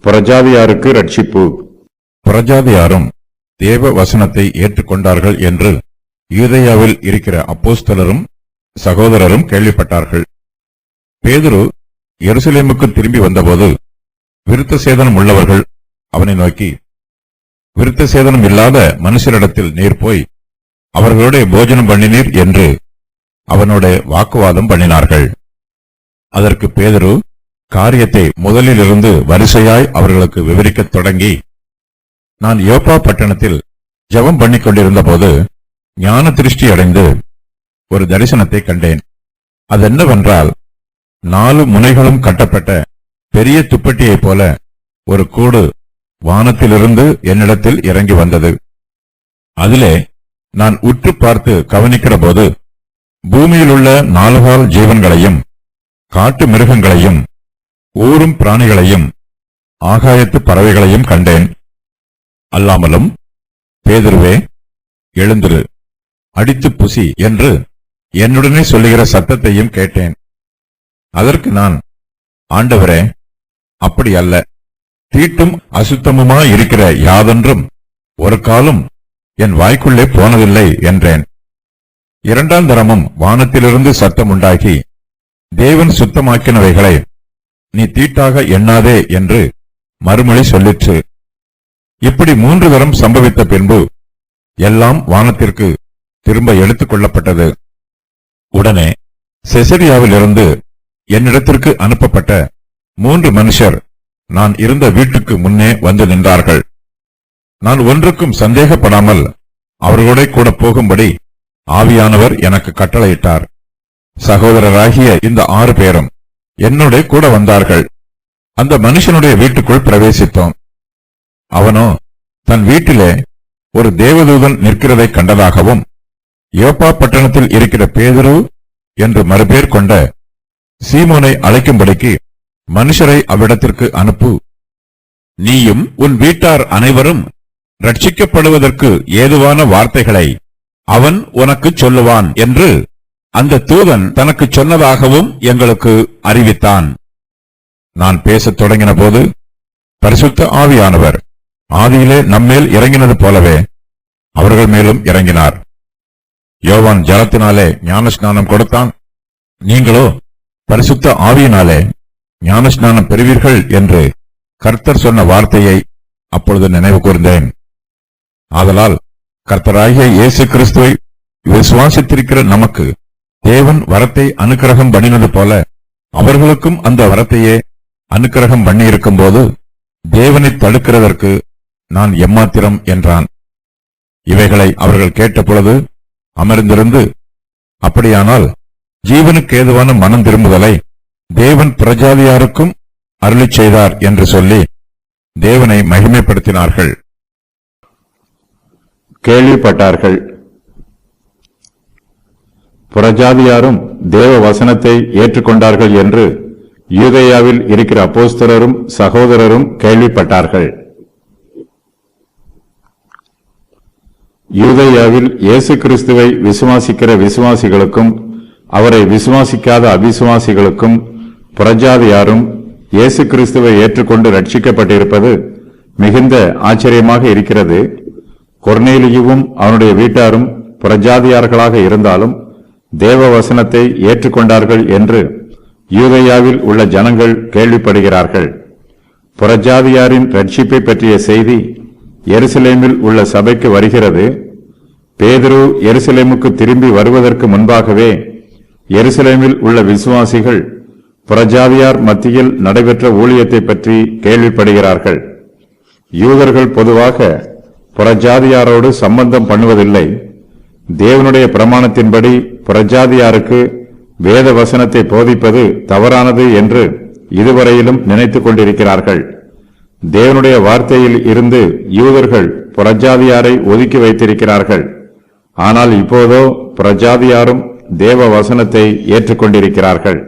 புறஜாதியாருக்கு ரட்சிப்பு. புறஜாதியாரும் தேவ வசனத்தை ஏற்றுக்கொண்டார்கள் என்று யூதேயாவில் இருக்கிற அப்போஸ்தலரும் சகோதரரும் கேள்விப்பட்டார்கள். பேதுரு எருசலேமுக்கு திரும்பி வந்தபோது விருத்த சேதனம் உள்ளவர்கள் அவனை நோக்கி, விருத்த சேதனம் இல்லாத மனுஷரிடத்தில் நீர் போய் அவர்களோட போஜனம் பண்ணினீர் என்று அவனோட வாக்குவாதம் பண்ணினார்கள். அதற்கு பேதுரு காரியத்தை முதலிலிருந்து வரிசையாய் அவர்களுக்கு விவரிக்கத் தொடங்கி, நான் யோப்பா பட்டணத்தில் ஜெபம் பண்ணிக் கொண்டிருந்த போது ஞான திருஷ்டி அடைந்து ஒரு தரிசனத்தை கண்டேன். அதென்னவென்றால், 4 முனைகளும் கட்டப்பட்ட பெரிய துப்பட்டியைப் போல ஒரு கூடு வானத்திலிருந்து என்னிடத்தில் இறங்கி வந்தது. அதிலே நான் உற்று பார்த்து கவனிக்கிற போது பூமியிலுள்ள 4 கால் ஜீவன்களையும் காட்டு மிருகங்களையும் ஊரும் பிராணிகளையும் ஆகாயத்து பறவைகளையும் கண்டேன். அல்லாமலும், பேதுருவே, எழுந்திரு, அடித்து புசி என்று என்னுடனே சொல்லுகிற சத்தத்தையும் கேட்டேன். அதற்கு நான், ஆண்டவரே, அப்படி அல்ல, தீட்டும் அசுத்தமுமாயிருக்கிற யாதொன்றும் ஒரு காலும் என் வாய்க்குள்ளே போனதில்லை என்றேன். 2ஆம் தரமும் வானத்திலிருந்து சத்தம் உண்டாகி, தேவன் சுத்தமாக்கினவைகளை நீ தீட்டாக எண்ணாதே என்று மறுமொழி சொல்லிற்று. இப்படி 3 தரம் சம்பவித்த பின்பு எல்லாம் வானத்திற்கு திரும்ப எடுத்துக் கொள்ளப்பட்டது. உடனே செசரியாவிலிருந்து என்னிடத்திற்கு அனுப்பப்பட்ட 3 மனுஷர் நான் இருந்த வீட்டுக்கு முன்னே வந்து நின்றார்கள். நான் ஒன்றுக்கும் சந்தேகப்படாமல் அவர்களோட கூட போகும்படி ஆவியானவர் எனக்கு கட்டளையிட்டார். சகோதரராகிய இந்த 6 பேரும் என்னோட கூட வந்தார்கள். அந்த மனுஷனுடைய வீட்டுக்குள் பிரவேசித்தோம். அவனோ தன் வீட்டிலே ஒரு தேவதூதன் நிற்கிறதை கண்டதாகவும், யோப்பா பட்டணத்தில் இருக்கிற பேதுரு என்று மறுபேர் கொண்ட சீமோனை அழைக்கும்படிக்கு மனுஷரை அவ்விடத்திற்கு அனுப்பு, நீயும் உன் வீட்டார் அனைவரும் ரட்சிக்கப்படுவதற்கு ஏதுவான வார்த்தைகளை அவன் உனக்கு சொல்லுவான் என்று அந்த தூதன் தனக்கு சொன்னதாகவும் எங்களுக்கு அறிவித்தான். நான் பேசத் தொடங்கின போது பரிசுத்த ஆவியானவர் ஆதியிலே நம்மேல் இறங்கினது போலவே அவர்கள் மேலும் இறங்கினார். யோவான் ஜலத்தினாலே ஞானஸ்நானம் கொடுத்தான், நீங்களோ பரிசுத்த ஆவியினாலே ஞானஸ்நானம் பெறுவீர்கள் என்று கர்த்தர் சொன்ன வார்த்தையை அப்பொழுது நினைவு கூர்ந்தேன். ஆதலால் கர்த்தராகிய இயேசு கிறிஸ்துவை விசுவாசித்திருக்கிற நமக்கு தேவன் வரத்தை அனுக்கிரகம் பண்ணினது போல அவர்களுக்கும் அந்த வரத்தையே அனுக்கிரகம் பண்ணியிருக்கும் போது தேவனை தடுக்கிறதற்கு நான் எம்மாத்திரம் என்றான். இவைகளை அவர்கள் கேட்டபொழுது அமர்ந்திருந்து, அப்படியானால் ஜீவனுக்கு ஏதுவான மனம் திரும்புதலை தேவன் பிரஜாதியாருக்கும் அருளிச் செய்தார் என்று சொல்லி தேவனை மகிமைப்படுத்தினார்கள். கேள்விப்பட்டார்கள். புறஜாதியாரும் தேவ வசனத்தை ஏற்றுக்கொண்டார்கள் என்று யூதேயாவில் இருக்கிற அப்போஸ்தலரும் சகோதரரும் கேள்விப்பட்டார்கள். யூதேயாவில் இயேசு கிறிஸ்துவை விசுவாசிக்கிற விசுவாசிகளுக்கும் அவரை விசுவாசிக்காத அவிசுவாசிகளுக்கும் புறஜாதியாரும் இயேசு கிறிஸ்துவை ஏற்றுக்கொண்டு ரட்சிக்கப்பட்டிருப்பது மிகுந்த ஆச்சரியமாக இருக்கிறது. கொர்நேலியுவும் அவனுடைய வீட்டாரும் புறஜாதியார்களாக இருந்தாலும் தேவ வசனத்தை ஏற்றுக்கொண்டார்கள் என்று யூதேயாவில் உள்ள ஜனங்கள் கேள்விப்படுகிறார்கள். புறஜாதியாரின் ரட்சிப்பை பற்றிய செய்தி எருசலேமில் உள்ள சபைக்கு வருகிறது. பேதுரு எருசலேமுக்கு திரும்பி வருவதற்கு முன்பாகவே எருசலேமில் உள்ள விசுவாசிகள் புறஜாதியார் மத்தியில் நடைபெற்ற ஊழியத்தை பற்றி கேள்விப்படுகிறார்கள். யூதர்கள் பொதுவாக புறஜாதியாரோடு சம்பந்தம் பண்ணுவதில்லை. தேவனுடைய பிரமாணத்தின்படி புறஜாதியாருக்கு வேத வசனத்தை போதிப்பது தவறானது என்று இதுவரையிலும் நினைத்துக் கொண்டிருக்கிறார்கள். தேவனுடைய வார்த்தையில் இருந்து யூதர்கள் புறஜாதியாரை ஒதுக்கி வைத்திருக்கிறார்கள். ஆனால் இப்போதோ புறஜாதியாரும் தேவ வசனத்தை ஏற்றுக்கொண்டிருக்கிறார்கள்.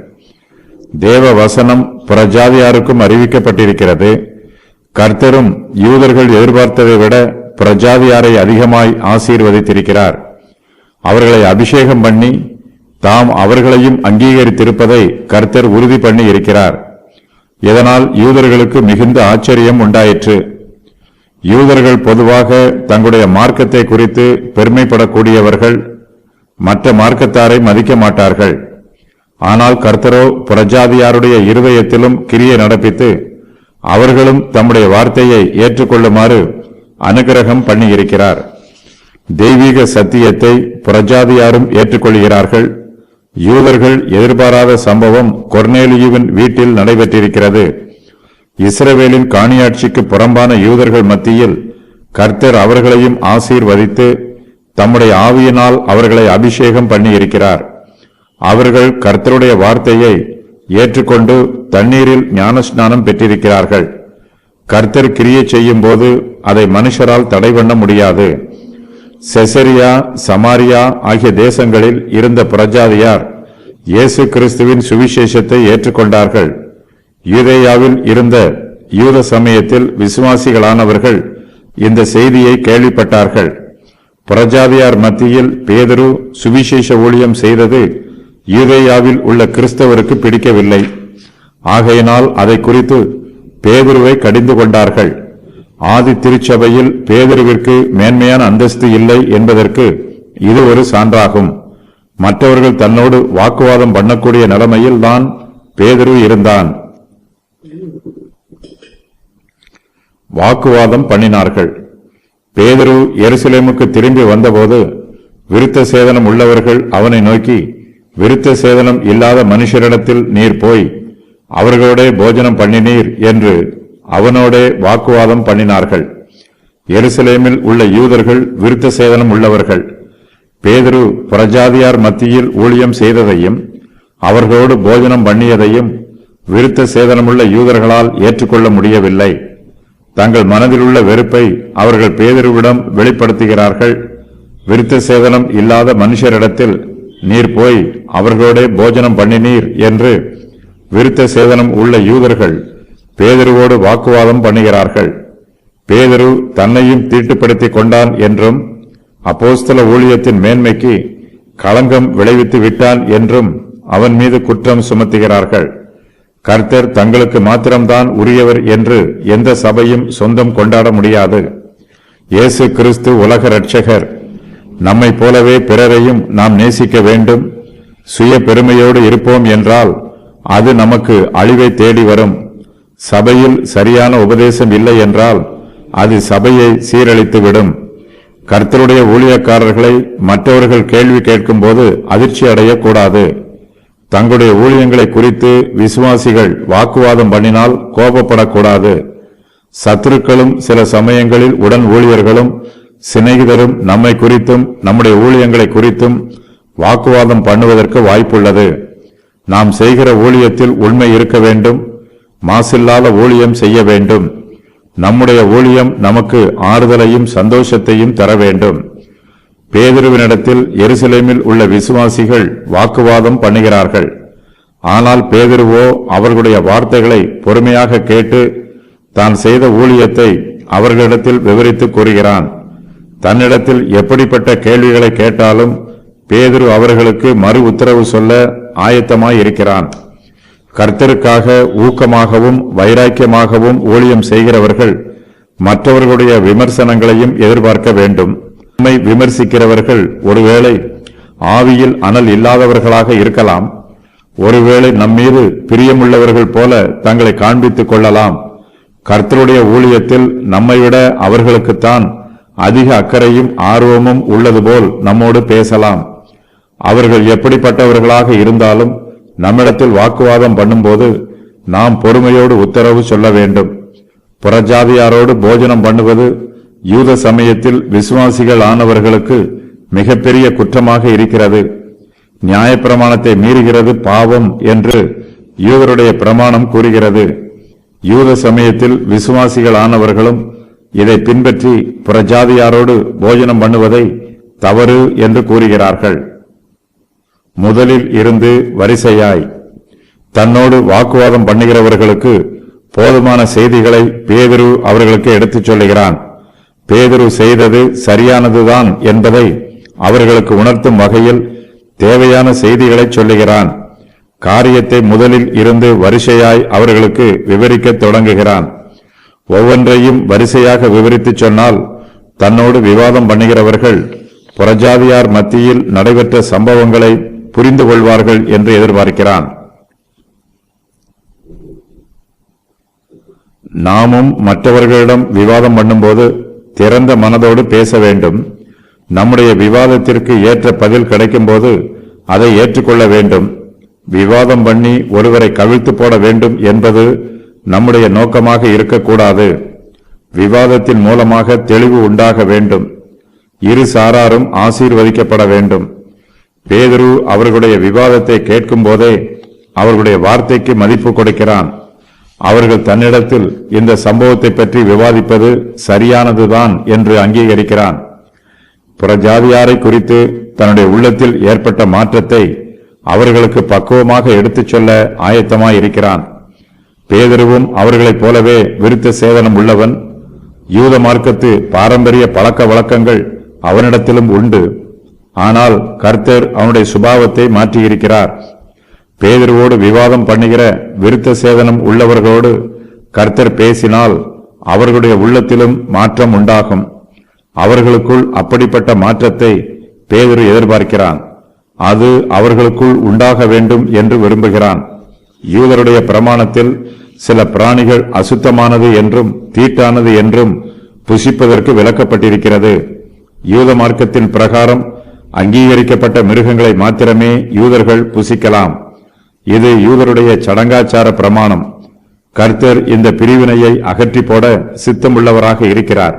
தேவ வசனம் புறஜாதியாருக்கும் அறிவிக்கப்பட்டிருக்கிறது. கர்த்தரும் யூதர்கள் எதிர்பார்த்ததை விட புறஜாதியாரை அதிகமாய் ஆசீர்வதித்திருக்கிறார். அவர்களை அபிஷேகம் பண்ணி தாம் அவர்களையும் அங்கீகரித்திருப்பதை கர்த்தர் உறுதி பண்ணி இருக்கிறார். இதனால் யூதர்களுக்கு மிகுந்த ஆச்சரியம் உண்டாயிற்று. யூதர்கள் பொதுவாக தங்களுடைய மார்க்கத்தை குறித்து பெருமைப்படக்கூடியவர்கள், மற்ற மார்க்கத்தாரை மதிக்க மாட்டார்கள். ஆனால் கர்த்தரோ புறஜாதியாருடைய இருதயத்திலும் கிரியை நடப்பித்து அவர்களும் தம்முடைய வார்த்தையை ஏற்றுக்கொள்ளுமாறு அனுக்கிரகம் பண்ணியிருக்கிறார். தெய்வீக சத்தியத்தை புறஜாதியாரும் ஏற்றுக்கொள்கிறார்கள். யூதர்கள் எதிர்பாராத சம்பவம் கொர்நேலியுவின் வீட்டில் நடைபெற்றிருக்கிறது. இஸ்ரவேலின் காணியாட்சிக்கு புறம்பான யூதர்கள் மத்தியில் கர்த்தர் அவர்களையும் ஆசீர்வதித்து தம்முடைய ஆவியினால் அவர்களை அபிஷேகம் பண்ணியிருக்கிறார். அவர்கள் கர்த்தருடைய வார்த்தையை ஏற்றுக்கொண்டு தண்ணீரில் ஞானஸ்நானம் பெற்றிருக்கிறார்கள். கர்த்தர் கிரியை செய்யும் போது அதை மனுஷரால் தடை பண்ண முடியாது. செசரியா, சமாரியா ஆகிய தேசங்களில் இருந்த புறஜாதியார் இயேசு கிறிஸ்துவின் சுவிசேஷத்தை ஏற்றுக்கொண்டார்கள். யூதேயாவில் இருந்த யூத சமயத்தில் விசுவாசிகளானவர்கள் இந்த செய்தியை கேள்விப்பட்டார்கள். புறஜாதியார் மத்தியில் பேதுரு சுவிசேஷ ஊழியம் செய்தது யூதேயாவில் உள்ள கிறிஸ்தவருக்கு பிடிக்கவில்லை. ஆகையினால் அதை குறித்து பேதுருவை கடிந்து கொண்டார்கள். ஆதி திருச்சபையில் பேதுருவிற்கு மேன்மையான அந்தஸ்து இல்லை என்பதற்கு இது ஒரு சான்றாகும். மற்றவர்கள் தன்னோடு வாக்குவாதம் பண்ணக்கூடிய நிலைமையில் தான் பேதுரு இருந்தான். வாக்குவாதம் பண்ணினார்கள். பேதுரு எருசலேமுக்கு திரும்பி வந்தபோது விருத்த சேதனம் உள்ளவர்கள் அவனை நோக்கி, விருத்த சேதனம் இல்லாத மனுஷரிடத்தில் நீர் போய் அவர்களோட போஜனம் பண்ணினீர் என்று அவனோடே வாக்குவாதம் பண்ணினார்கள். எருசலேமில் உள்ள யூதர்கள் விருத்த சேதனம் உள்ளவர்கள். பேதுரு புறஜாதியார் மத்தியில் ஊழியம் செய்ததையும் அவர்களோடு போஜனம் பண்ணியதையும் விருத்த சேதனமுள்ள யூதர்களால் ஏற்றுக்கொள்ள முடியவில்லை. தங்கள் மனதில் உள்ள வெறுப்பை அவர்கள் பேதுருவிடம் வெளிப்படுத்துகிறார்கள். விருத்த சேதனம் இல்லாத மனுஷரிடத்தில் நீர் போய் அவர்களோட போஜனம் பண்ணினீர் என்று விருத்த சேதனம் உள்ள யூதர்கள் பேதுருவோடு வாக்குவாதம் பண்ணுகிறார்கள். பேதுரு தன்னையும் தீட்டுப்படுத்திக் கொண்டான் என்றும் அப்போஸ்தல ஊழியத்தின் மேன்மைக்கு களங்கம் விளைவித்து விட்டான் என்றும் அவன் மீது குற்றம் சுமத்துகிறார்கள். கர்த்தர் தங்களுக்கு மாத்திரம்தான் உரியவர் என்று எந்த சபையும் சொந்தம் கொண்டாட முடியாது. இயேசு கிறிஸ்து உலக இரட்சகர். நம்மை போலவே பிறரையும் நாம் நேசிக்க வேண்டும். சுய பெருமையோடு இருப்போம் என்றால் அது நமக்கு அழிவை தேடி வரும். சபையில் சரியான உபதேசம் இல்லை என்றால் அது சபையை சீரழித்துவிடும். கர்த்தருடைய ஊழியக்காரர்களை மற்றவர்கள் கேள்வி கேட்கும் போது அதிர்ச்சி அடையக்கூடாது. தங்களுடைய ஊழியங்களை குறித்து விசுவாசிகள் வாக்குவாதம் பண்ணினால் கோபப்படக்கூடாது. சத்துருக்களும் சில சமயங்களில் உடன் ஊழியர்களும் சிநேகிதரும் நம்மை குறித்தும் நம்முடைய ஊழியங்களை குறித்தும் வாக்குவாதம் பண்ணுவதற்கு வாய்ப்புள்ளது. நாம் செய்கிற ஊழியத்தில் உண்மை இருக்க வேண்டும். மாசில்லாத ஊழியம் செய்ய வேண்டும். நம்முடைய ஊழியம் நமக்கு ஆறுதலையும் சந்தோஷத்தையும் தர வேண்டும். பேதுருவினிடத்தில் எருசலேமில் உள்ள விசுவாசிகள் வாக்குவாதம் பண்ணுகிறார்கள். ஆனால் பேதுருவோ அவர்களுடைய வார்த்தைகளை பொறுமையாக கேட்டு தான் செய்த ஊழியத்தை அவர்களிடத்தில் விவரித்து கூறுகிறான். தன்னிடத்தில் எப்படிப்பட்ட கேள்விகளை கேட்டாலும் பேதுரு அவர்களுக்கு மறு உத்தரவு சொல்ல ஆயத்தமாயிருக்கிறான். கர்த்தருக்காக ஊக்கமாகவும் வைராக்கியமாகவும் ஊழியம் செய்கிறவர்கள் மற்றவர்களுடைய விமர்சனங்களையும் எதிர்பார்க்க வேண்டும். நம்மை விமர்சிக்கிறவர்கள் ஒருவேளை ஆவியில் அனல் இல்லாதவர்களாக இருக்கலாம். ஒருவேளை நம்மீது பிரியமுள்ளவர்கள் போல தங்களை காண்பித்துக் கொள்ளலாம். கர்த்தருடைய ஊழியத்தில் நம்மை விட அவர்களுக்குத்தான் அதிக அக்கறையும் ஆர்வமும் உள்ளது போல் நம்மோடு பேசலாம். அவர்கள் எப்படிப்பட்டவர்களாக இருந்தாலும் நம்மிடத்தில் வாக்குவாதம் பண்ணும்போது நாம் பொறுமையோடு உத்தரவு சொல்ல வேண்டும். புறஜாதியாரோடு போஜனம் பண்ணுவது யூத சமயத்தில் விசுவாசிகள் ஆனவர்களுக்கு மிகப்பெரிய குற்றமாக இருக்கிறது. நியாயப்பிரமாணத்தை மீறுகிறது பாவம் என்று யூதருடைய பிரமாணம் கூறுகிறது. யூத சமயத்தில் விசுவாசிகள் ஆனவர்களும் இதை பின்பற்றி புறஜாதியாரோடு போஜனம் பண்ணுவதை தவறு என்று கூறுகிறார்கள். முதலில் இருந்து வரிசையாய் தன்னோடு வாக்குவாதம் பண்ணுகிறவர்களுக்கு போதுமான செய்திகளை பேதுரு அவர்களுக்கு எடுத்துச் சொல்லுகிறான். பேதுரு செய்தது சரியானதுதான் என்பதை அவர்களுக்கு உணர்த்தும் வகையில் தேவையான செய்திகளை சொல்லுகிறான். காரியத்தை முதலில் இருந்து வரிசையாய் அவர்களுக்கு விவரிக்கத் தொடங்குகிறான். ஒவ்வொன்றையும் வரிசையாக விவரித்துச் சொன்னால் தன்னோடு விவாதம் பண்ணுகிறவர்கள் புறஜாதியார் மத்தியில் நடைபெற்ற சம்பவங்களை புரிந்து கொள்வார்கள் என்று எதிர்பார்க்கிறான். நாமும் மற்றவர்களிடம் விவாதம் பண்ணும்போது திறந்த மனதோடு பேச வேண்டும். நம்முடைய விவாதத்திற்கு ஏற்ற பதில் கிடைக்கும்போது அதை ஏற்றுக்கொள்ள வேண்டும். விவாதம் பண்ணி ஒருவரை கவிழ்த்து போட வேண்டும் என்பது நம்முடைய நோக்கமாக இருக்கக்கூடாது. விவாதத்தின் மூலமாக தெளிவு உண்டாக வேண்டும். இரு சாராரும் ஆசீர்வதிக்கப்பட வேண்டும். பேதுரு அவர்களுடைய விவாதத்தை கேட்கும் போதே அவர்களுடைய வார்த்தைக்கு மதிப்பு கொடுக்கிறான். அவர்கள் தன்னிடத்தில் இந்த சம்பவத்தை பற்றி விவாதிப்பது சரியானதுதான் என்று அங்கீகரிக்கிறான். புறஜாதியாரை குறித்து தன்னுடைய உள்ளத்தில் ஏற்பட்ட மாற்றத்தை அவர்களுக்கு பக்குவமாக எடுத்துச் சொல்ல ஆயத்தமாயிருக்கிறான். பேதுருவும் அவர்களைப் போலவே விருத்த சேதனம் உள்ளவன். யூத மார்க்கத்து பாரம்பரிய பழக்க வழக்கங்கள் அவனிடத்திலும் உண்டு. ஆனால் கர்த்தர் அவனுடைய சுபாவத்தை மாற்றியிருக்கிறார். பேதுருவோடு விவாதம் பண்ணுகிற விருத்த சேதனம் உள்ளவர்களோடு கர்த்தர் பேசினால் அவர்களுடைய உள்ளத்திலும் மாற்றம் உண்டாகும். அவர்களுக்குள் அப்படிப்பட்ட மாற்றத்தை பேதுரு எதிர்பார்க்கிறான். அது அவர்களுக்குள் உண்டாக வேண்டும் என்று விரும்புகிறான். யூதருடைய பிரமாணத்தில் சில பிராணிகள் அசுத்தமானது என்றும் தீட்டானது என்றும் புசிப்பதற்கு விலக்கப்பட்டிருக்கிறது. யூத மார்க்கத்தின் பிரகாரம் அங்கீகரிக்கப்பட்ட மிருகங்களை மாத்திரமே யூதர்கள் புசிக்கலாம். இது யூதருடைய சடங்காச்சார பிரமாணம். கர்த்தர் இந்த பிரிவினையை அகற்றி போட சித்தமுள்ளவராக இருக்கிறார்.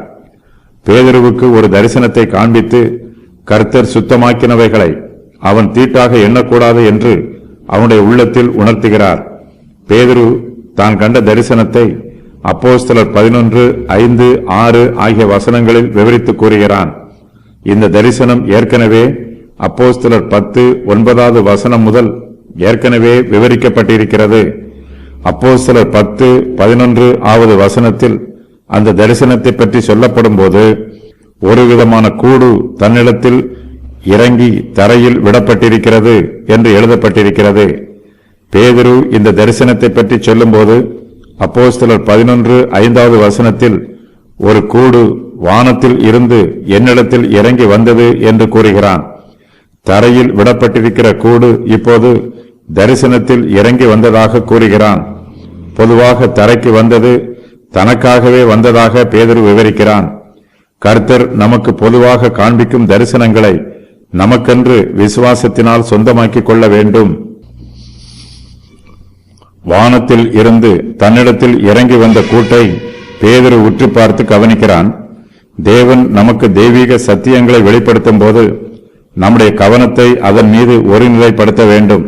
பேதுருவுக்கு ஒரு தரிசனத்தை காண்பித்து கர்த்தர் சுத்தமாக்கினவைகளை அவன் தீட்டாக எண்ணக்கூடாது என்று அவனுடைய உள்ளத்தில் உணர்த்துகிறார். பேதுரு தான் கண்ட தரிசனத்தை அப்போஸ்தலர் 11:5, 6 ஆகிய வசனங்களில் விவரித்து கூறுகிறான். இந்த தரிசனம் ஏற்கனவே அப்போஸ்தலர் 10:9 வசனம் முதல் ஏற்கனவே விவரிக்கப்பட்டிருக்கிறது. அப்போஸ்தலர் 10:11 வசனத்தில் அந்த தரிசனத்தை பற்றி சொல்லப்படும் போது ஒரு விதமான கூடு தன்னிடத்தில் இறங்கி தரையில் விடப்பட்டிருக்கிறது என்று எழுதப்பட்டிருக்கிறது. பேதுரு இந்த தரிசனத்தை பற்றி சொல்லும்போது அப்போஸ்தலர் 11:5 வசனத்தில் ஒரு கூடு வானத்தில் இருந்து என்னிடத்தில் இறங்கி வந்தது என்று கூறுகிறான். தரையில் விடப்பட்டிருக்கிற கூடு இப்போது தரிசனத்தில் இறங்கி வந்ததாக கூறுகிறான். பொதுவாக தரைக்கு வந்தது தனக்காகவே வந்ததாக பேதுரு விவரிக்கிறான். கர்த்தர் நமக்கு பொதுவாக காண்பிக்கும் தரிசனங்களை நமக்கென்று விசுவாசத்தினால் சொந்தமாக்கிக் கொள்ள வேண்டும். வானத்தில் இருந்து தன்னிடத்தில் இறங்கி வந்த கூட்டை பேதுரு உற்று பார்த்து கவனிக்கிறான். தேவன் நமக்கு தெய்வீக சத்தியங்களை வெளிப்படுத்தும் போது நம்முடைய கவனத்தை அதன் மீது ஒருநிலைப்படுத்த வேண்டும்.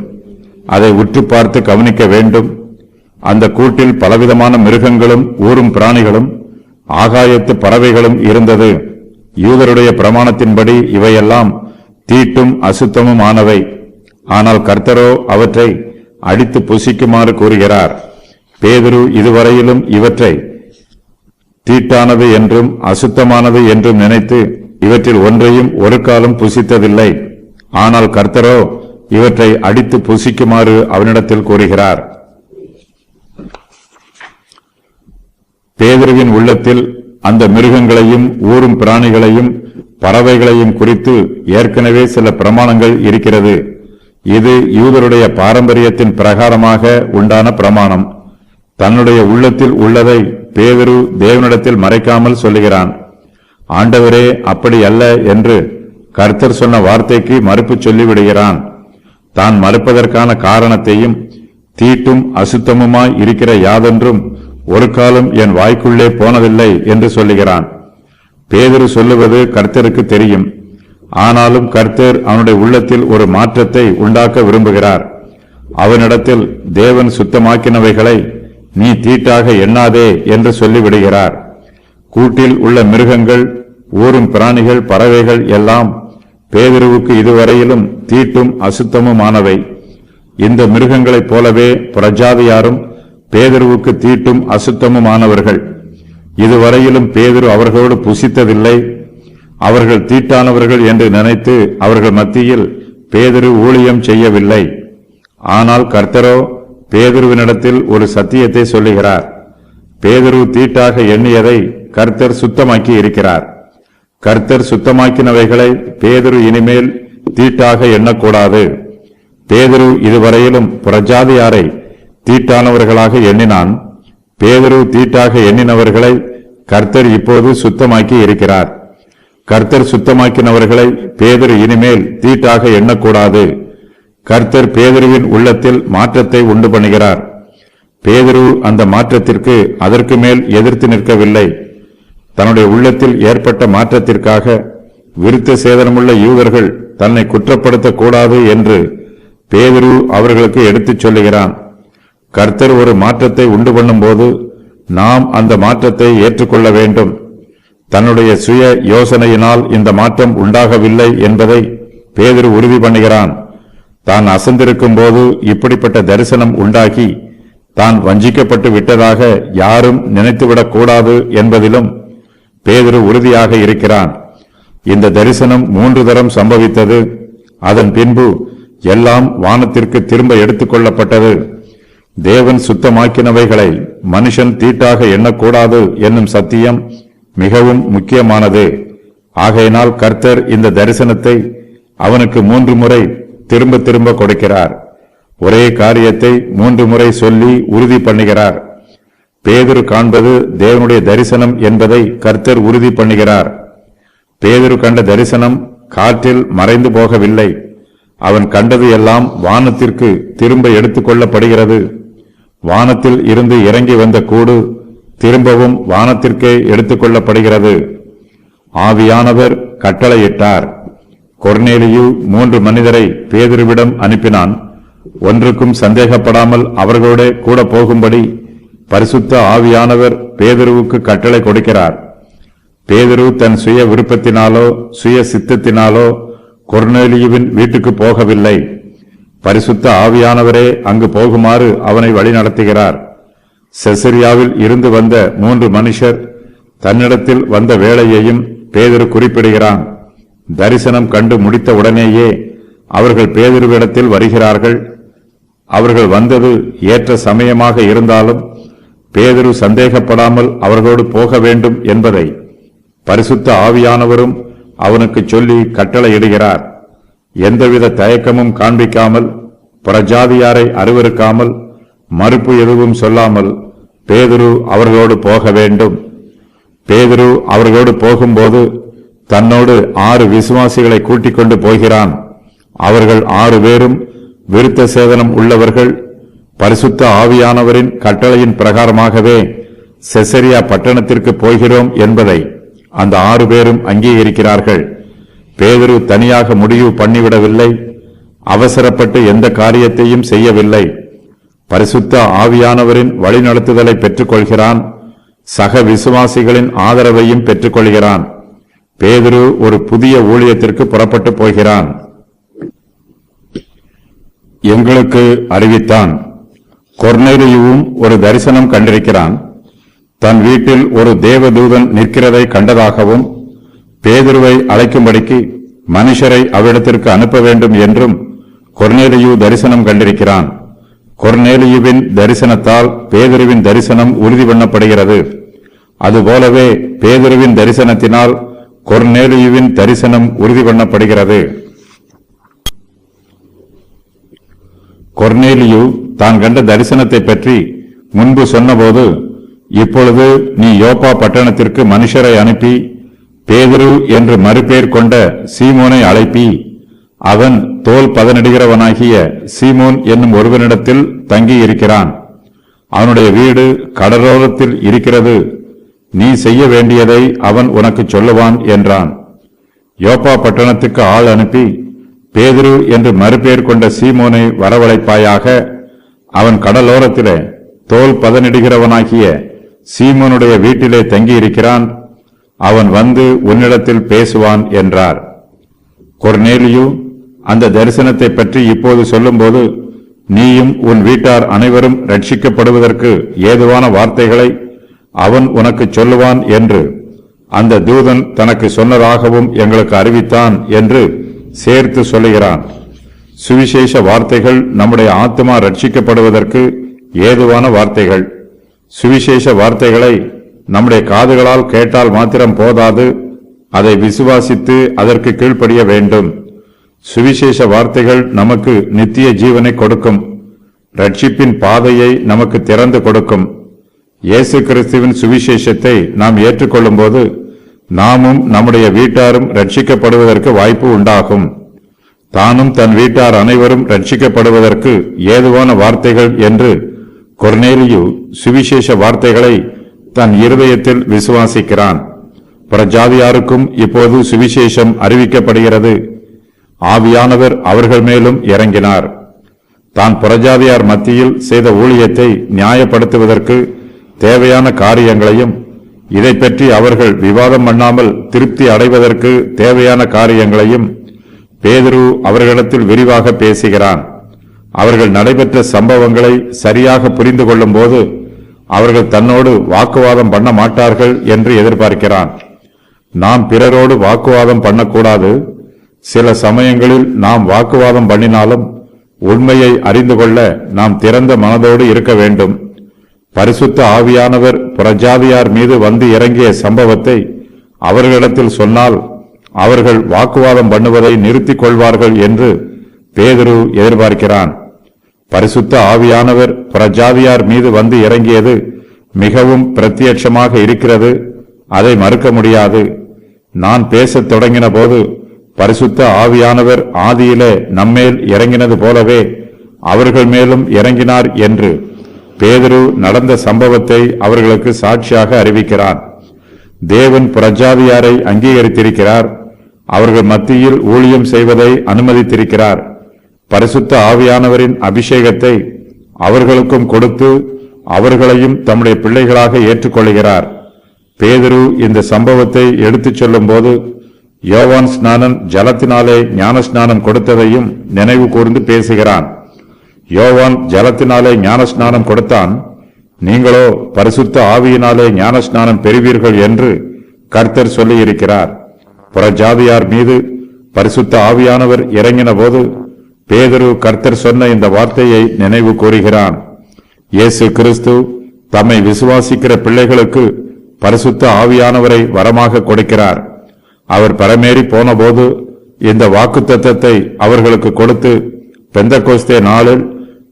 அதை உற்று பார்த்து கவனிக்க வேண்டும். அந்த கூட்டில் பலவிதமான மிருகங்களும் ஊரும் பிராணிகளும் ஆகாயத்து பறவைகளும் இருந்தது. யூதருடைய பிரமாணத்தின்படி இவையெல்லாம் தீட்டும் அசுத்தமும் ஆனவை. ஆனால் கர்த்தரோ அவற்றை அடித்து புசிக்குமாறு கூறுகிறார். பேதுரு இதுவரையிலும் இவற்றை தீட்டானது என்றும் அசுத்தமானது என்றும் நினைத்து இவற்றில் ஒன்றையும் ஒரு காலம் புசித்ததில்லை. ஆனால் கர்த்தரோ இவற்றை அடித்து புசிக்குமாறு அவனிடத்தில் கூறுகிறார். பேதுருவின் உள்ளத்தில் அந்த மிருகங்களையும் ஊரும் பிராணிகளையும் பறவைகளையும் குறித்து ஏற்கனவே சில பிரமாணங்கள் இருக்கிறது. இது யூதருடைய பாரம்பரியத்தின் பிரகாரமாக உண்டான பிரமாணம். தன்னுடைய உள்ளத்தில் உள்ளதை பேதுரு தேவனிடத்தில் மறைக்காமல் சொல்லுகிறான். ஆண்டவரே, அப்படி அல்ல என்று கர்த்தர் சொன்ன வார்த்தைக்கு மறுப்பு சொல்லிவிடுகிறான். தான் மறுப்பதற்கான காரணத்தையும் தீட்டும் அசுத்தமுமாய் இருக்கிற யாதொன்றும் ஒரு காலம் என் வாய்க்குள்ளே போனதில்லை என்று சொல்லுகிறான். பேதுரு சொல்லுவது கர்த்தருக்கு தெரியும். ஆனாலும் கர்த்தர் அவனுடைய உள்ளத்தில் ஒரு மாற்றத்தை உண்டாக்க விரும்புகிறார். அவனிடத்தில் தேவன் சுத்தமாக்கினவைகளை நீ தீட்டாக எண்ணாதே என்று சொல்லிவிடுகிறார். கூட்டில் உள்ள மிருகங்கள், ஊரும் பிராணிகள், பறவைகள் எல்லாம் பேதுருவுக்கு இதுவரையிலும் தீட்டும் அசுத்தமுமானவை. இந்த மிருகங்களைப் போலவே பிரஜாதியாரும் பேதுருவுக்கு தீட்டும் அசுத்தமுமானவர்கள். இதுவரையிலும் பேதுரு அவர்களோடு புசித்ததில்லை. அவர்கள் தீட்டானவர்கள் என்று நினைத்து அவர்கள் மத்தியில் பேதுரு ஊழியம் செய்யவில்லை. ஆனால் கர்த்தரோ பேதுருவினிடத்தில் ஒரு சத்தியத்தை சொல்லுகிறார். பேதுரு தீட்டாக எண்ணியதை கர்த்தர் சுத்தமாக்கி இருக்கிறார். கர்த்தர் சுத்தமாக்கினவைகளை பேதுரு இனிமேல் தீட்டாக எண்ணக்கூடாது. பேதுரு இதுவரையிலும் புறஜாதியாரை தீட்டானவர்களாக எண்ணினான். பேதுரு தீட்டாக எண்ணினவர்களை கர்த்தர் இப்போது சுத்தமாக்கி இருக்கிறார். கர்த்தர் சுத்தமாக்கினவர்களை பேதுரு இனிமேல் தீட்டாக எண்ணக்கூடாது. கர்த்தர் பேதுருவின் உள்ளத்தில் மாற்றத்தை உண்டு பண்ணுகிறார். பேதுரு அந்த மாற்றத்திற்கு அதற்கு மேல் எதிர்த்து நிற்கவில்லை. தன்னுடைய உள்ளத்தில் ஏற்பட்ட மாற்றத்திற்காக விருத்த சேதனமுள்ள யூதர்கள் தன்னை குற்றப்படுத்தக்கூடாது என்று பேதுரு அவர்களுக்கு எடுத்துச் சொல்லுகிறான். கர்த்தர் ஒரு மாற்றத்தை உண்டு பண்ணும்போது நாம் அந்த மாற்றத்தை ஏற்றுக்கொள்ள வேண்டும். தன்னுடைய சுய யோசனையினால் இந்த மாற்றம் உண்டாகவில்லை என்பதை பேதுரு உறுதி பண்ணுகிறான். தான் அசந்திருக்கும் போது இப்படிப்பட்ட தரிசனம் உண்டாகி தான் வஞ்சிக்கப்பட்டு விட்டதாக யாரும் நினைத்துவிடக் கூடாது என்பதிலும் பேதுரு உறுதியாக இருக்கிறான். இந்த தரிசனம் 3 தரம் சம்பவித்தது. அதன் பின்பு எல்லாம் வானத்திற்கு திரும்ப எடுத்துக் கொள்ளப்பட்டது. தேவன் சுத்தமாக்கினவைகளை மனுஷன் தீட்டாக எண்ணக்கூடாது என்னும் சத்தியம் மிகவும் முக்கியமானது. ஆகையினால் கர்த்தர் இந்த தரிசனத்தை அவனுக்கு 3 முறை திரும்ப திரும்ப கொடுக்கிறார். ஒரே காரியத்தை 3 முறை சொல்லி உறுதி பண்ணுகிறார். பேதுரு காண்பது தேவனுடைய தரிசனம் என்பதை கர்த்தர் உறுதி பண்ணுகிறார். பேதுரு கண்ட தரிசனம் காற்றில் மறைந்து போகவில்லை. அவன் கண்டது எல்லாம் வானத்திற்கு திரும்ப எடுத்துக் கொள்ளப்படுகிறது. வானத்தில் இருந்து இறங்கி வந்த கூடு திரும்பவும் வானத்திற்கே எடுத்துக் கொள்ளப்படுகிறது. ஆவியானவர் கட்டளையிட்டார். கொர்நேலியு 3 மனிதரை பேதுருவிடம் அனுப்பினான். ஒன்றுக்கும் சந்தேகப்படாமல் அவர்களோட கூட போகும்படி பரிசுத்த ஆவியானவர் பேதுருவுக்கு கட்டளை கொடுக்கிறார். பேதுரு தன் சுய விருப்பத்தினாலோ சுய சித்தத்தினாலோ கொர்நேலியுவின் வீட்டுக்கு போகவில்லை. பரிசுத்த ஆவியானவரே அங்கு போகுமாறு அவனை வழிநடத்துகிறார். செசரியாவில் இருந்து வந்த 3 மனுஷர் தன்னிடத்தில் வந்த வேளையையும் பேதுரு குறிப்பிடுகிறான். தரிசனம் கண்டு முடித்த உடனேயே அவர்கள் பேதுருவிடத்தில் வருகிறார்கள். அவர்கள் வந்தது ஏற்ற சமயமாக இருந்தாலும் பேதுரு சந்தேகப்படாமல் அவர்களோடு போக வேண்டும் என்பதை பரிசுத்த ஆவியானவரும் அவனுக்கு சொல்லி கட்டளையிடுகிறார். எந்தவித தயக்கமும் காண்பிக்காமல், புறஜாதியாரை அருவருக்காமல், மறுப்பு எதுவும் சொல்லாமல் பேதுரு அவர்களோடு போக வேண்டும். பேதுரு அவர்களோடு போகும்போது தன்னோடு 6 விசுவாசிகளை கூட்டிக் கொண்டு போகிறான். அவர்கள் 6 பேரும் விருத்த சேதனம் உள்ளவர்கள். பரிசுத்த ஆவியானவரின் கட்டளையின் பிரகாரமாகவே செசரியா பட்டணத்திற்கு போகிறோம் என்பதை அந்த 6 பேரும் அங்கீகரிக்கிறார்கள். பேதுரு தனியாக முடிவு பண்ணிவிடவில்லை. அவசரப்பட்டு எந்த காரியத்தையும் செய்யவில்லை. பரிசுத்த ஆவியானவரின் வழிநடத்துதலை பெற்றுக்கொள்கிறான். சக விசுவாசிகளின் ஆதரவையும் பெற்றுக்கொள்கிறான். பேதுரு ஒரு புதிய ஊழியத்திற்கு புறப்பட்டு போகிறான். எங்களுக்கு அறிவித்தான். கொர்நேலியுவும் ஒரு தரிசனம் கண்டிருக்கிறான். தன் வீட்டில் ஒரு தேவதூதன் நிற்கிறதை கண்டதாகவும் பேதுருவை அழைக்கும்படிக்கு மனுஷரை அவ்விடத்திற்கு அனுப்ப வேண்டும் என்றும் கொர்நேலியு தரிசனம் கண்டிருக்கிறான். கொர்நேலியுவின் தரிசனத்தால் பேதுருவின் தரிசனம் உறுதி பண்ணப்படுகிறது. அதுபோலவே பேதுருவின் தரிசனத்தினால் கொர்நேலியுவின் தரிசனம் உறுதி பண்ணப்படுகிறது. கொர்நேலியு தான் கண்ட தரிசனத்தை பற்றி முன்பு சொன்னபோது, இப்பொழுது நீ யோப்பா பட்டணத்திற்கு மனுஷரை அனுப்பி பேதுரு என்று மறுபேர் கொண்ட சீமோனை அழைப்பி, அவன் தோல் பதனிடுகிறவனாகிய சீமோன் என்னும் ஒருவனிடத்தில் தங்கியிருக்கிறான். அவனுடைய வீடு கடலோரத்தில் இருக்கிறது. நீ செய்ய வேண்டியதை அவன் உனக்கு சொல்லுவான் என்றான். யோப்பா பட்டணத்துக்கு ஆள் அனுப்பி பேதுரு என்று மறுபேர் கொண்ட சீமோனை வரவழைப்பாயாக. அவன் கடலோரத்திலே தோல் பதனிடுகிறவனாகிய சீமோனுடைய வீட்டிலே தங்கியிருக்கிறான். அவன் வந்து உன்னிடத்தில் பேசுவான் என்றார். கொர்நேலியு அந்த தரிசனத்தை பற்றி இப்போது சொல்லும்போது, நீயும் உன் வீட்டார் அனைவரும் ரட்சிக்கப்படுவதற்கு ஏதுவான வார்த்தைகளை அவன் உனக்கு சொல்லுவான் என்று அந்த தூதன் தனக்கு சொன்னதாகவும் எங்களுக்கு அறிவித்தான் என்று சேர்த்து சொல்லுகிறான். சுவிசேஷ வார்த்தைகள் நம்முடைய ஆத்மா ரட்சிக்கப்படுவதற்கு ஏதுவான வார்த்தைகள். சுவிசேஷ வார்த்தைகளை நம்முடைய காதுகளால் கேட்டால் மாத்திரம் போதாது, அதை விசுவாசித்து அதற்கு கீழ்ப்படிய வேண்டும். சுவிசேஷ வார்த்தைகள் நமக்கு நித்திய ஜீவனை கொடுக்கும். ரட்சிப்பின் பாதையை நமக்கு திறந்து கொடுக்கும். இயேசு கிறிஸ்துவின் சுவிசேஷத்தை நாம் ஏற்றுக்கொள்ளும் போது நாமும் நம்முடைய வீட்டாரும் ரட்சிக்கப்படுவதற்கு வாய்ப்பு உண்டாகும். தானும் தன் வீட்டார் அனைவரும் ரட்சிக்கப்படுவதற்கு ஏதுவான வார்த்தைகள் என்று கொர்நேலியு சுவிசேஷ வார்த்தைகளை தன் இருதயத்தில் விசுவாசிக்கிறான். புறஜாதியாருக்கும் இப்போது சுவிசேஷம் அறிவிக்கப்படுகிறது. ஆவியானவர் அவர்கள் மேலும் இறங்கினார். தான் புறஜாதியார் மத்தியில் செய்த ஊழியத்தை நியாயப்படுத்துவதற்கு தேவையான காரியங்களையும், இதை பற்றி அவர்கள் விவாதம் பண்ணாமல் திருப்தி அடைவதற்கு தேவையான காரியங்களையும் பேதுரு அவர்களிடத்தில் விரிவாக பேசுகிறான். அவர்கள் நடைபெற்ற சம்பவங்களை சரியாக புரிந்து கொள்ளும் போது அவர்கள் தன்னோடு வாக்குவாதம் பண்ண மாட்டார்கள் என்று எதிர்பார்க்கிறான். நாம் பிறரோடு வாக்குவாதம் பண்ணக்கூடாது. சில சமயங்களில் நாம் வாக்குவாதம் பண்ணினாலும் உண்மையை அறிந்து கொள்ள நாம் திறந்த மனதோடு இருக்க வேண்டும். பரிசுத்த ஆவியானவர் புறஜாதியார் மீது வந்து இறங்கிய சம்பவத்தை அவர்களிடத்தில் சொன்னால் அவர்கள் வாக்குவாதம் பண்ணுவதை நிறுத்திக் கொள்வார்கள் என்று பேதுரு எதிர்பார்க்கிறான். பரிசுத்த ஆவியானவர் புறஜாதியார் மீது வந்து இறங்கியது மிகவும் பிரத்யட்சமாக இருக்கிறது. அதை மறுக்க முடியாது. நான் பேசத் தொடங்கின போது பரிசுத்த ஆவியானவர் ஆதியிலே நம்மேல் இறங்கினது போலவே அவர்கள் மேலும் இறங்கினார் என்று பேதுரு நடந்த சம்பவத்தை அவர்களுக்கு சாட்சியாக அறிவிக்கிறான். தேவன் புறஜாதியாரை அங்கீகரித்திருக்கிறார். அவர்கள் மத்தியில் ஊழியம் செய்வதை அனுமதித்திருக்கிறார். பரிசுத்த ஆவியானவரின் அபிஷேகத்தை அவர்களுக்கும் கொடுத்து அவர்களையும் தம்முடைய பிள்ளைகளாக ஏற்றுக்கொள்கிறார். பேதுரு இந்த சம்பவத்தை எடுத்துச் சொல்லும் போது யோவான் ஸ்நானன் ஜலத்தினாலே ஞானஸ்நானம் கொடுத்ததையும் நினைவு கூர்ந்து பேசுகிறான். யோவான் ஜலத்தினாலே ஞானஸ்நானம் கொடுத்தான், நீங்களோ பரிசுத்த ஆவியினாலே ஞானஸ்நானம் பெறுவீர்கள் என்று கர்த்தர் சொல்லியிருக்கிறார். புறஜாதியார் மீது பரிசுத்த ஆவியானவர் இறங்கின போது பேதுரு கர்த்தர் சொன்ன இந்த வார்த்தையை நினைவு கூறுகிறான். இயேசு கிறிஸ்து தம்மை விசுவாசிக்கிற பிள்ளைகளுக்கு பரிசுத்த ஆவியானவரை வரமாக கொடுக்கிறார். அவர் பரமேறி போன போது இந்த வாக்குத்தத்தத்தை அவர்களுக்கு கொடுத்து பெந்தெகோஸ்தே நாளில்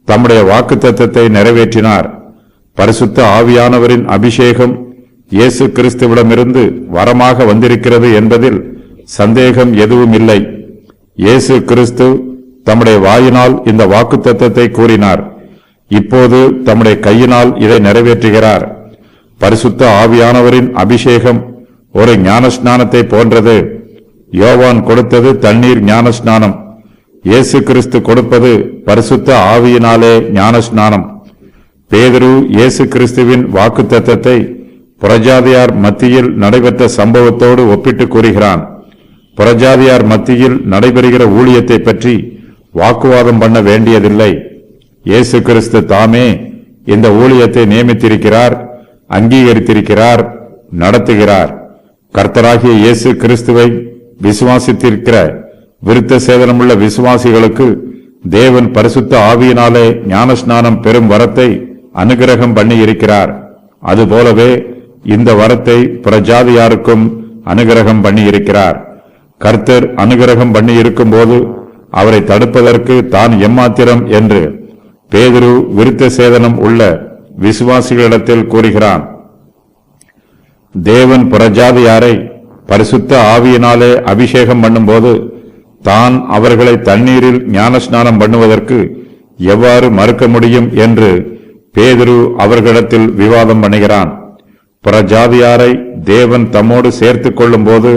தம்முடைய வாக்குத்தத்தத்தை நிறைவேற்றினார். பரிசுத்த ஆவியானவரின் அபிஷேகம் இயேசு கிறிஸ்துவிடமிருந்து வரமாக வந்திருக்கிறது என்பதில் சந்தேகம் எதுவும் இல்லை. இயேசு கிறிஸ்து தம்முடைய வாயினால் இந்த வாக்குத்தத்தத்தை கூறினார். இப்போது தம்முடைய கையினால் இதை நிறைவேற்றுகிறார். பரிசுத்த ஆவியானவரின் அபிஷேகம் ஒரு ஞானஸ்நானத்தை போன்றது. யோவான் கொடுத்தது தண்ணீர் ஞானஸ்நானம். இயேசு கிறிஸ்து கொடுப்பது பரிசுத்த ஆவியினாலே ஞானஸ்நானம். பேதுரு இயேசு கிறிஸ்துவின் வாக்குத்தத்தத்தை புறஜாதியார் மத்தியில் நடைபெற்ற சம்பவத்தோடு ஒப்பிட்டு கூறுகிறான். புறஜாதியார் மத்தியில் நடைபெறுகிற ஊழியத்தை பற்றி வாக்குவாதம் பண்ண வேண்டியதில்லை. இயேசு கிறிஸ்து தாமே இந்த ஊழியத்தை நியமித்திருக்கிறார், அங்கீகரித்திருக்கிறார், நடத்துகிறார். கர்த்தராகிய இயேசு கிறிஸ்துவை விசுவாசித்திருக்கிற விருத்த சேதனமுள்ள விசுவாசிகளுக்கு தேவன் பரிசுத்த ஆவியினாலே ஞானஸ்நானம் பெறும் வரத்தை அனுகிரகம் பண்ணி இருக்கிறார். அதுபோலவே இந்த வரத்தை புறஜாதியாருக்கும் அனுகிரகம் பண்ணி இருக்கிறார். கர்த்தர் அனுகிரகம் பண்ணி இருக்கும் போது அவரை தடுப்பதற்கு தான் எம்மாத்திரம் என்று பேதுரு விருத்த சேதனம் உள்ள விசுவாசிகளிடத்தில் கூறுகிறான். தேவன் புறஜாதியாரை பரிசுத்த ஆவியினாலே அபிஷேகம் பண்ணும்போது தான் அவர்களை தண்ணீரில் ஞானஸ்நானம் பண்ணுவதற்கு எவ்வாறு மறுக்க முடியும் என்று பேதுரு அவர்களிடத்தில் விவாதம் பண்ணுகிறான். புறஜாதியாரை தேவன் தம்மோடு சேர்த்துக் கொள்ளும் போது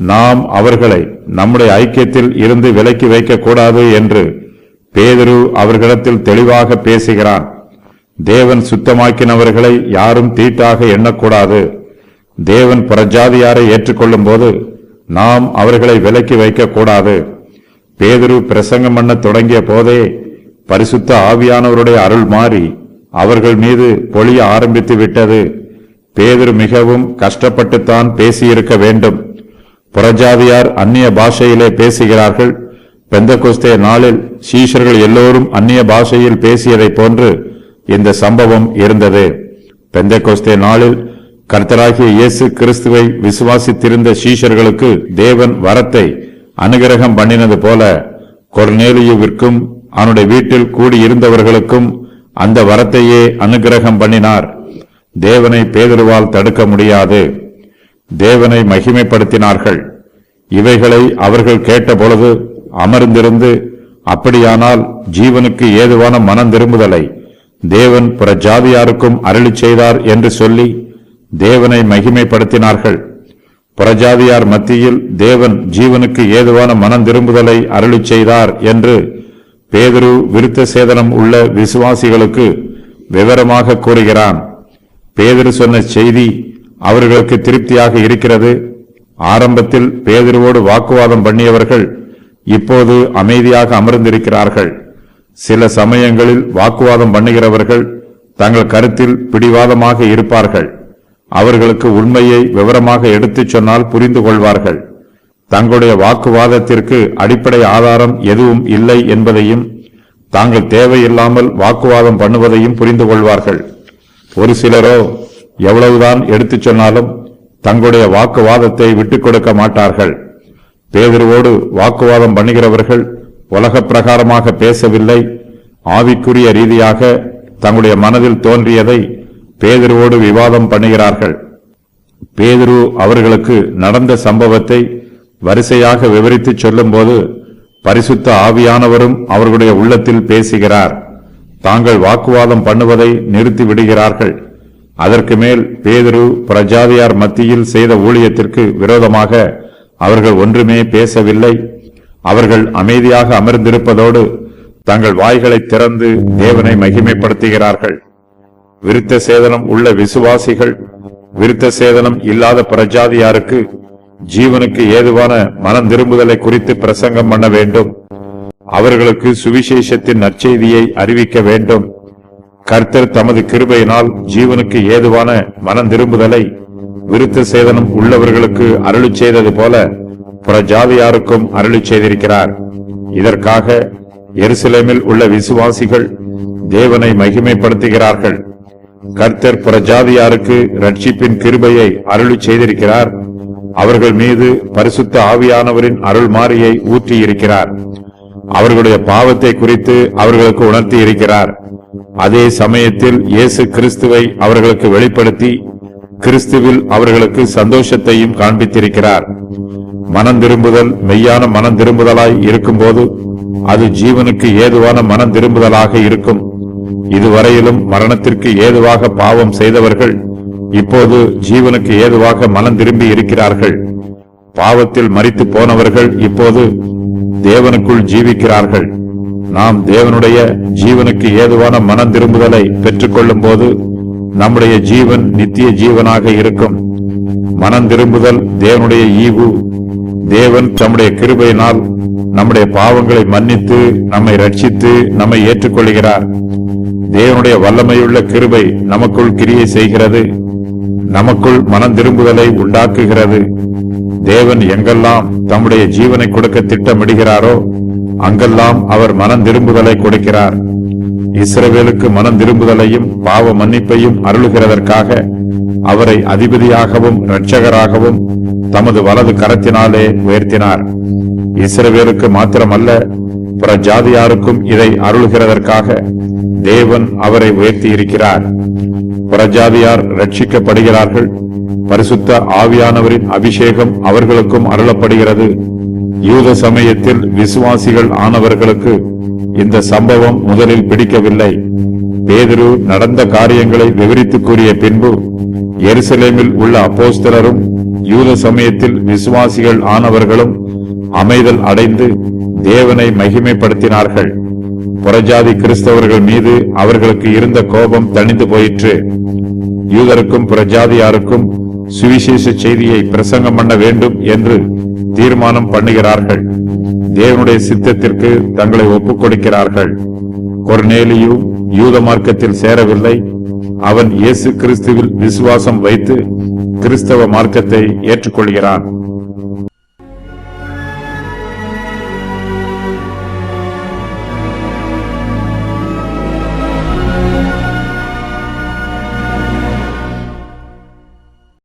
நாம் அவர்களை நம்முடைய ஐக்கியத்தில் இருந்து விலக்கி வைக்கக்கூடாது என்று பேதுரு அவர்களிடத்தில் தெளிவாக பேசுகிறான். தேவன் சுத்தமாக்கினவர்களை யாரும் தீட்டாக எண்ணக்கூடாது. தேவன் புறஜாதியாரை ஏற்றுக்கொள்ளும் போது நாம் அவர்களை விலக்கி வைக்கக்கூடாது. பேதுரு பிரசங்கம் பண்ண தொடங்கிய போதே பரிசுத்த ஆவியானவருடைய அருள் மாறி அவர்கள் மீது பொழிய ஆரம்பித்து விட்டது. பேதுரு மிகவும் கஷ்டப்பட்டுத்தான் பேசியிருக்க வேண்டும். புறஜாதியார் அந்நிய பாஷையிலே பேசுகிறார்கள். பெந்தெகோஸ்தே நாளில் சீஷர்கள் எல்லோரும் அந்நிய பாஷையில் பேசியதைப் போன்று இந்த சம்பவம் இருந்தது. பெந்தெகோஸ்தே நாளில் கர்த்தராகிய இயேசு கிறிஸ்துவை விசுவாசித்திருந்த சீஷர்களுக்கு தேவன் வரத்தை அனுகிரகம் பண்ணினது போல கொர்நேலியுவிற்கும் அவனுடைய வீட்டில் கூடியிருந்தவர்களுக்கும் அந்த வரத்தையே அனுகிரகம் பண்ணினார். தேவனை பேதுருவால் தடுக்க முடியாது. தேவனை மகிமைப்படுத்தினார்கள். இவைகளை அவர்கள் கேட்டபொழுது அமர்ந்திருந்து, அப்படியானால் ஜீவனுக்கு ஏதுவான மனம் திரும்புதலை தேவன் புறஜாதியாருக்கும் அருளி செய்தார் என்று சொல்லி தேவனை மகிமைப்படுத்தினார்கள். புறஜாதியார் மத்தியில் தேவன் ஜீவனுக்கு ஏதுவான மனம் திரும்புதலை அருளி செய்தார் என்று பேதுரு விருத்த சேதனம் உள்ள விசுவாசிகளுக்கு விவரமாக கூறுகிறான். பேதுரு சொன்ன செய்தி அவர்களுக்கு திருப்தியாக இருக்கிறது. ஆரம்பத்தில் பேதுருவோடு வாக்குவாதம் பண்ணியவர்கள் இப்போது அமைதியாக அமர்ந்திருக்கிறார்கள். சில சமயங்களில் வாக்குவாதம் பண்ணுகிறவர்கள் தங்கள் கருத்தில் பிடிவாதமாக இருப்பார்கள். அவர்களுக்கு உண்மையை விவரமாக எடுத்துச் சொன்னால் புரிந்து கொள்வார்கள். தங்களுடைய வாக்குவாதத்திற்கு அடிப்படை ஆதாரம் எதுவும் இல்லை என்பதையும் தாங்கள் தேவையில்லாமல் வாக்குவாதம் பண்ணுவதையும் புரிந்து கொள்வார்கள். ஒரு சிலரோ எவ்வளவுதான் எடுத்துச் சொன்னாலும் தங்களுடைய வாக்குவாதத்தை விட்டுக் கொடுக்க மாட்டார்கள். பேதுருவோடு வாக்குவாதம் பண்ணுகிறவர்கள் உலக பிரகாரமாக பேசவில்லை. ஆவிக்குரிய ரீதியாக தங்களுடைய மனதில் தோன்றியதை பேதுருவோடு விவாதம் பண்ணுகிறார்கள். பேதுரு அவர்களுக்கு நடந்த சம்பவத்தை வரிசையாக விவரித்துச் சொல்லும்போது பரிசுத்த ஆவியானவரும் அவர்களுடைய உள்ளத்தில் பேசுகிறார். தாங்கள் வாக்குவாதம் பண்ணுவதை நிறுத்தி விடுகிறார்கள். அதற்கு மேல் பேதுரு பிரஜாதியார் மத்தியில் செய்த ஊழியத்திற்கு விரோதமாக அவர்கள் ஒன்றுமே பேசவில்லை. அவர்கள் அமைதியாக அமர்ந்திருப்பதோடு தங்கள் வாய்களை திறந்து தேவனை மகிமைப்படுத்துகிறார்கள். விருத்த சேதனம் உள்ள விசுவாசிகள் விருத்த சேதனம் இல்லாத பிரஜாதியாருக்கு ஜீவனுக்கு ஏதுவான மனம் திரும்புதலை குறித்து பிரசங்கம் பண்ண வேண்டும். அவர்களுக்கு சுவிசேஷத்தின் நற்செய்தியை அறிவிக்க வேண்டும். கர்த்தர் தமது கிருபையினால் ஜீவனுக்கு ஏதுவான மனம் திரும்புதலை விருத்த சேதனம் உள்ளவர்களுக்கு அருளி செய்தது போல புறஜாதியாருக்கும் அருளி செய்திருக்கிறார். இதற்காக எருசலேமில் உள்ள விசுவாசிகள் தேவனை மகிமைப்படுத்துகிறார்கள். கர்த்தர் புறஜாதியாருக்கு ரட்சிப்பின் கிருபையை அருளி செய்திருக்கிறார். அவர்கள் மீது பரிசுத்த ஆவியானவரின் அருள் மாரியை ஊற்றியிருக்கிறார். அவர்களுடைய பாவத்தை குறித்து அவர்களுக்கு உணர்த்தி இருக்கிறார். அதே சமயத்தில் இயேசு கிறிஸ்துவை அவர்களுக்கு வெளிப்படுத்தி கிறிஸ்துவில் அவர்களுக்கு சந்தோஷத்தையும் காண்பித்திருக்கிறார். மனம் திரும்புதல் மெய்யான மனம் திரும்புதலாய் இருக்கும்போது அது ஜீவனுக்கு ஏதுவான மனம் திரும்புதலாக இருக்கும். இதுவரையிலும் மரணத்திற்கு ஏதுவாக பாவம் செய்தவர்கள் இப்போது ஜீவனுக்கு ஏதுவாக மனம் திரும்பி இருக்கிறார்கள். பாவத்தில் மரித்து போனவர்கள் இப்போது தேவனுக்குள் ஜீவிக்கிறார்கள். நாம் தேவனுடைய ஜீவனுக்கு ஏதுவான மனம் திரும்புதலை பெற்றுக்கொள்ளும் போது நம்முடைய ஜீவன் நித்திய ஜீவனாக இருக்கும். மனம் திரும்புதல் தேவனுடைய ஈவு. தேவன் தம்முடைய கிருபையினால் நம்முடைய பாவங்களை மன்னித்து நம்மை ரட்சித்து நம்மை ஏற்றுக்கொள்கிறார். தேவனுடைய வல்லமையுள்ள கிருபை நமக்குள் கிரியை செய்கிறது. நமக்குள் மனம் திரும்புதலை உண்டாக்குகிறது. தேவன் எங்கெல்லாம் தம்முடைய ஜீவனை கொடுக்க திட்டமிடுகிறாரோ அங்கெல்லாம் அவர் மனம் திரும்புதலை கொடுக்கிறார். இஸ்ரவேலுக்கு மனம் திரும்புதலையும் பாவ மன்னிப்பையும் அருளுகிறதற்காக அவரை அதிபதியாகவும் இரட்சகராகவும் தமது வலது கரத்தினாலே உயர்த்தினார். இஸ்ரவேலுக்கு மாத்திரமல்ல, பிற ஜாதியாருக்கும் இதை அருளுகிறதற்காக தேவன் அவரை உயர்த்தி இருக்கிறார். புறஜாதியார் ரட்சிக்கப்படுகிறார்கள். பரிசுத்த ஆவியானவரின் அபிஷேகம் அவர்களுக்கும் அருளப்படுகிறது. யூத சமயத்தில் விசுவாசிகள் ஆனவர்களுக்கு இந்த சம்பவம் முதலில் பிடிக்கவில்லை. பேதுரு நடந்த காரியங்களை விவரித்து கூறிய பின்பு எருசலேமில் உள்ள அப்போஸ்தலரும் யூத சமயத்தில் விசுவாசிகள் ஆனவர்களும் அமைதல் அடைந்து தேவனை மகிமைப்படுத்தினார்கள். புறஜாதி கிறிஸ்தவர்கள் மீது அவர்களுக்கு இருந்த கோபம் தணிந்து போயிற்று. யூதருக்கும் புறஜாதியாருக்கும் சுவிசேஷ செய்தியை பிரசங்கம் பண்ண வேண்டும் என்று தீர்மானம் பண்ணுகிறார்கள். தேவனுடைய சித்தத்திற்கு தங்களை ஒப்புக் கொடுக்கிறார்கள். கொர்நேலியு யூத மார்க்கத்தில் சேரவில்லை. அவன் இயேசு கிறிஸ்துவில் விசுவாசம் வைத்து கிறிஸ்தவ மார்க்கத்தை ஏற்றுக்கொள்கிறான்.